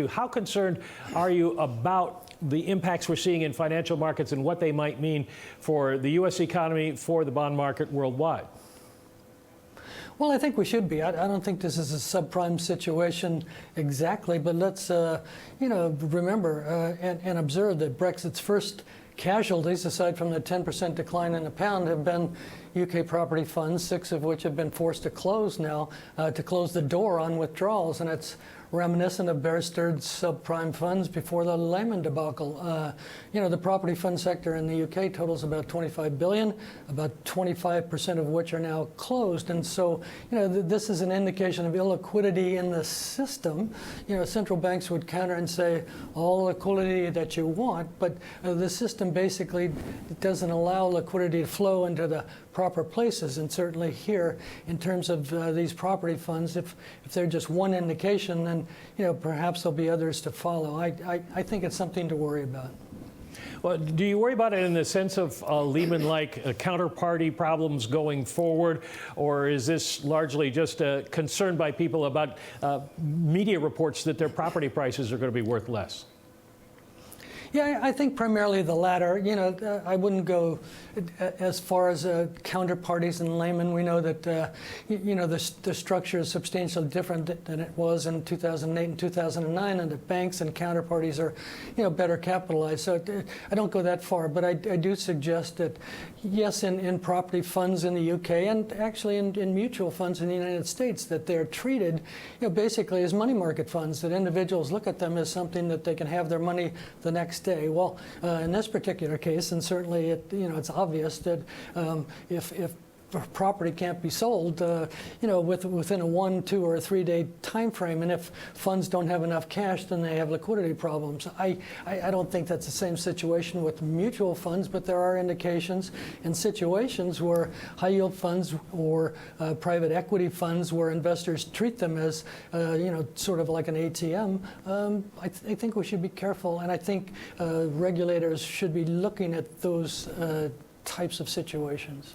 How concerned are you about the impacts we're seeing in financial markets and what they might mean for the U.S. economy, for the bond market worldwide? Well, I think we should be. I don't think this is a subprime situation exactly, but let's, remember and observe that Brexit's first casualties, aside from the 10% decline in the pound, have been UK property funds, 6 of which have been forced to close now, to close the door on withdrawals, and it's reminiscent of Bear Stearns subprime funds before the Lehman debacle. The property fund sector in the UK totals about 25 billion, about 25% of which are now closed. And so, this is an indication of illiquidity in the system. Central banks would counter and say, all liquidity that you want, but the system basically doesn't allow liquidity to flow into the proper places. And certainly here, in terms of these property funds, if they're just one indication, then perhaps there'll be others to follow. I think it's something to worry about. Well, do you worry about it in the sense of Lehman-like counterparty problems going forward, or is this largely just a concern by people about media reports that their property prices are going to be worth less? Yeah, I think primarily the latter. I wouldn't go as far as counterparties in Lehman. We know that, the structure is substantially different than it was in 2008 and 2009, and the banks and counterparties are, better capitalized. So I don't go that far, but I do suggest that, yes, in property funds in the UK and actually in mutual funds in the United States, that they're treated, basically as money market funds, that individuals look at them as something that they can have their money the next day. Well, in this particular case, and certainly it's obvious that if property can't be sold, within a 1, 2, or 3 day time frame, and if funds don't have enough cash, then they have liquidity problems. I don't think that's the same situation with mutual funds, but there are indications in situations where high yield funds or private equity funds, where investors treat them as, sort of like an ATM. I think we should be careful, and I think regulators should be looking at those types of situations.